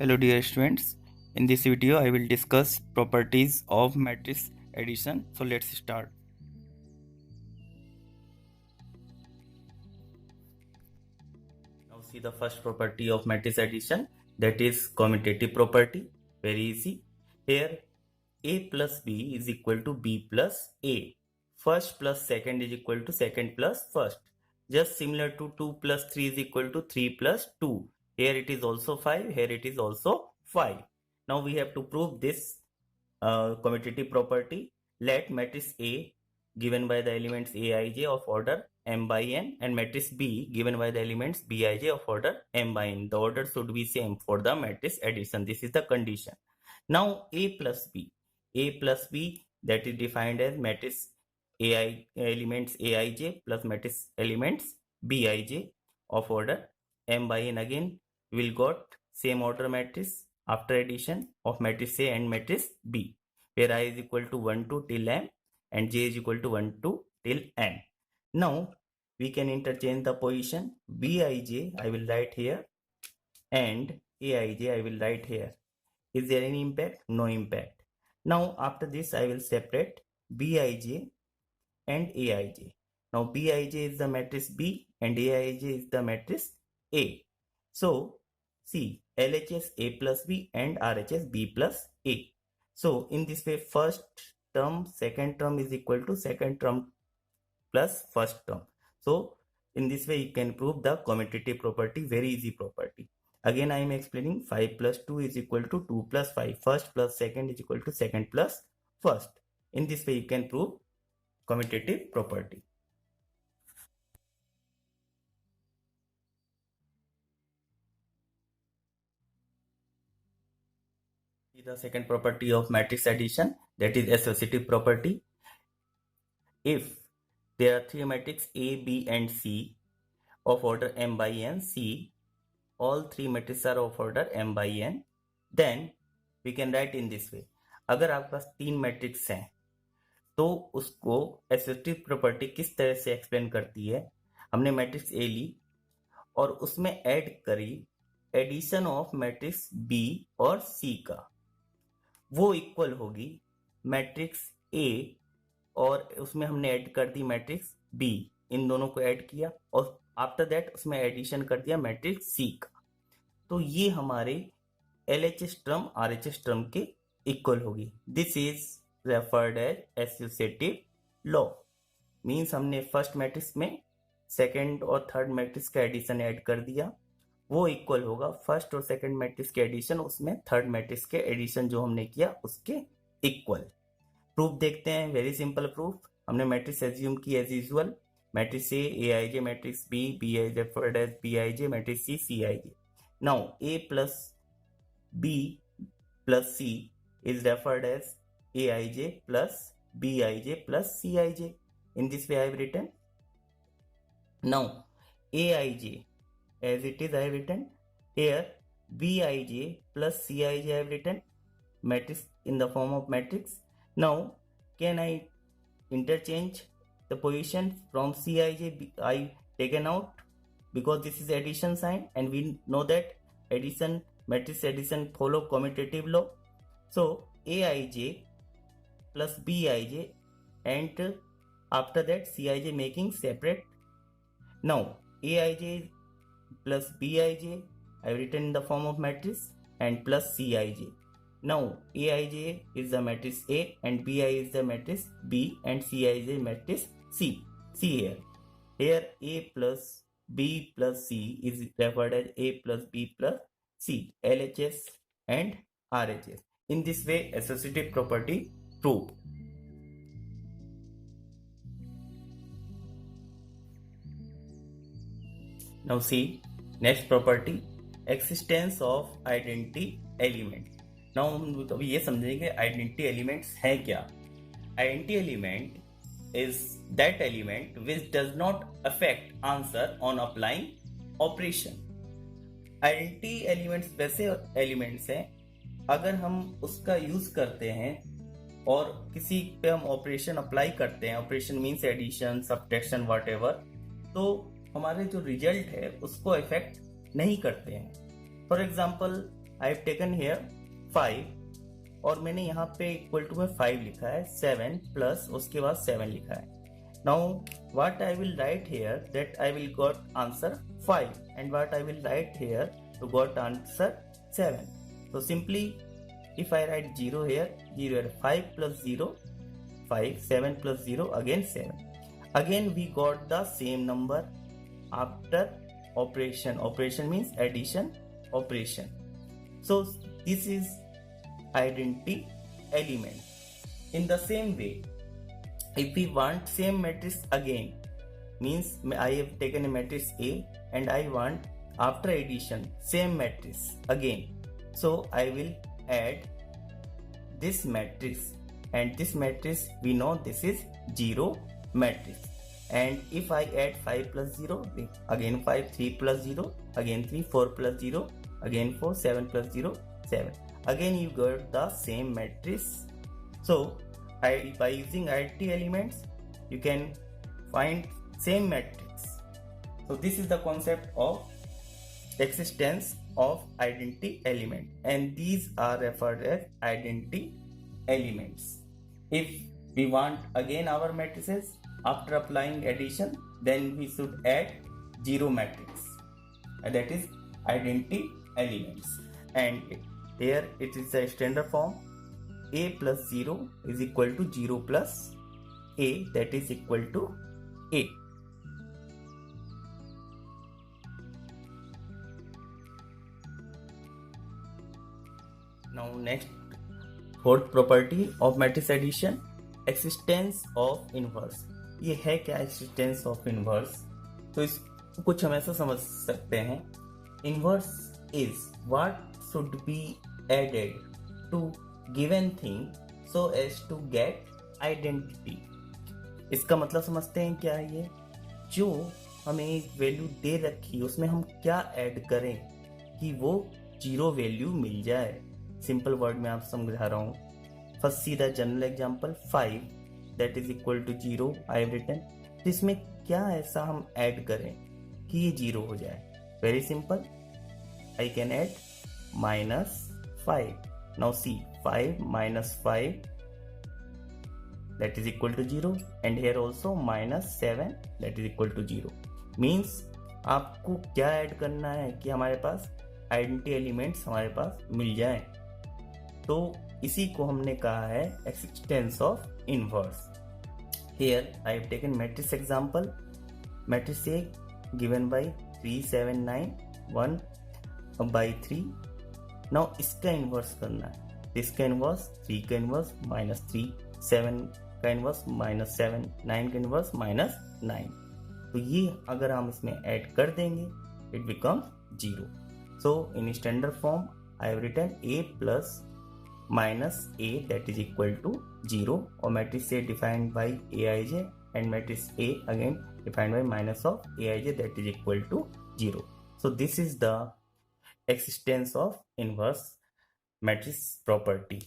Hello dear students, in this video I will discuss properties of matrix addition. So let's start. Now see the first property of matrix addition, that is commutative property. Very easy. Here A plus B is equal to B plus A. First plus second is equal to second plus first. Just similar to 2 plus 3 is equal to 3 plus 2. Here it is also 5, here it is also 5. Now we have to prove this commutative property. Let matrix A given by the elements Aij of order m by n and matrix B given by the elements Bij of order m by n. The order should be same for the matrix addition. This is the condition. Now A plus B that is defined as matrix AI elements Aij plus matrix elements Bij of order m by n. Again we will got same order matrix after addition of matrix A and matrix B, where I is equal to 1 to till m and j is equal to 1 to till n. Now we can interchange the position. Bij I will write here and Aij I will write here. Is there any impact? No impact. Now after this I will separate Bij and Aij. Now Bij is the matrix B and Aij is the matrix A. So see LHS A plus B and RHS B plus A. So in this way first term second term is equal to second term plus first term. So in this way you can prove the commutative property, very easy property. Again I am explaining 5 plus 2 is equal to 2 plus 5. First plus second is equal to second plus first. In this way you can prove commutative property. The second property of matrix addition, that is associative property. If there are three matrices A, B and C of order m by n, C, all three matrices are of order m by n, then we can write in this way. अगर आपके पास तीन matrix हैं तो उसको associative property किस तरह से explain करती है. हमने मैट्रिक्स ए ली और उसमें ऐड करी एडिशन ऑफ मैट्रिक्स बी और सी का, वो इक्वल होगी मैट्रिक्स ए और उसमें हमने ऐड कर दी मैट्रिक्स बी. इन दोनों को ऐड किया और आफ्टर दैट उसमें एडिशन कर दिया मैट्रिक्स सी का. तो ये हमारे LHS टर्म RHS टर्म के इक्वल होगी. This is referred as associative law. Means हमने फर्स्ट मैट्रिक्स में सेकेंड और थर्ड मैट्रिक्स का एडिशन ऐड कर दिया, वो इक्वल होगा फर्स्ट और सेकंड मैट्रिक्स के एडिशन उसमें थर्ड मैट्रिक्स के एडिशन जो हमने किया उसके इक्वल. प्रूफ देखते हैं. Very simple proof. हमने मैट्रिक्स एज्यूम की as usual. Matrix A Aij, matrix B Bij referred as Bij, matrix C Cij. Now A plus B plus C is referred as Aij plus Bij plus Cij. In this way I have written. Now Aij as it is I have written here. Bij plus Cij I have written matrix in the form of matrix. Now can I interchange the position from Cij? I taken out because this is addition sign and we know that addition matrix addition follow commutative law. So Aij plus Bij and after that Cij making separate. Now Aij plus Bij I have written in the form of matrix and plus Cij. Now Aij is the matrix A and Bi is the matrix B and Cij is matrix C. See here. Here A plus B plus C is referred as A plus B plus C, LHS and RHS. In this way associative property proved. Now see next property, existence of identity element. Now हम अभी ये समझेंगे identity elements है क्या. Identity element is that element which does not affect answer on applying operation. Identity elements वैसे elements हैं अगर हम उसका यूज करते हैं और किसी पे हम ऑपरेशन अप्लाई करते हैं, operation means addition subtraction whatever, तो हमारे जो रिजल्ट है उसको इफेक्ट नहीं करते हैं. For example I have taken here 5 और मैंने यहाँ पे इक्वल टू में 5 लिखा है, 7 प्लस उसके बाद 7 लिखा है. Now what I will write here, that I will got answer 5, and what I will write here to got answer 7. So simply if I write 0 here, 0 here, 5 plus 0, 5, 7 plus 0, again 7. Again we got the same number after operation. Operation means addition operation. So this is identity element. In the same way, if we want same matrix again, means I have taken a matrix A and I want after addition same matrix again, so I will add this matrix, and this matrix we know this is 0 matrix. And if I add 5 plus 0, again 5, 3 plus 0, again 3, 4 plus 0, again 4, 7 plus 0, 7, again you got the same matrix. So by using identity elements you can find same matrix. So this is the concept of existence of identity element, and these are referred as identity elements. If we want again our matrices after applying addition, then we should add 0 matrix, and that is identity elements. And here it is a standard form: a plus 0 is equal to 0 plus a, that is equal to a. Now next, fourth property of matrix addition, existence of inverse. ये है क्या existence of inverse? तो इस कुछ हम ऐसा समझ सकते हैं, inverse is what should be added to given thing so as to get identity. इसका मतलब समझते हैं क्या है ये? जो हमें एक वैल्यू दे रखी उसमें हम क्या ऐड करें कि वो 0 वैल्यू मिल जाए. सिंपल वर्ड में आप समझा रहा हूँ. First see the general example 5 that is equal to 0 I have written. तो इसमें क्या ऐसा हम ऐड करें कि ये 0 हो जाए? Very simple, I can add -5. Now see 5 minus 5 that is equal to 0, and here also -7 that is equal to 0. Means आपको क्या ऐड करना है कि हमारे पास आइडेंटिटी एलिमेंट्स हमारे पास मिल जाए. तो इसी को हमने कहा है existence of inverse. Here I have taken matrix example. Matrix A given by 3 7 9 1 by 3. Now इसका इनवर्स करना है. इसका इनवर्स 3 का इनवर्स -3, 7 का इनवर्स -7, 9 का इनवर्स -9. तो ये अगर हम इसमें ऐड कर देंगे it becomes 0. So in standard form I have written a plus -a that is equal to 0, और matrix A defined by aij and matrix A again defined by minus of aij that is equal to 0. So this is the existence of inverse matrix property.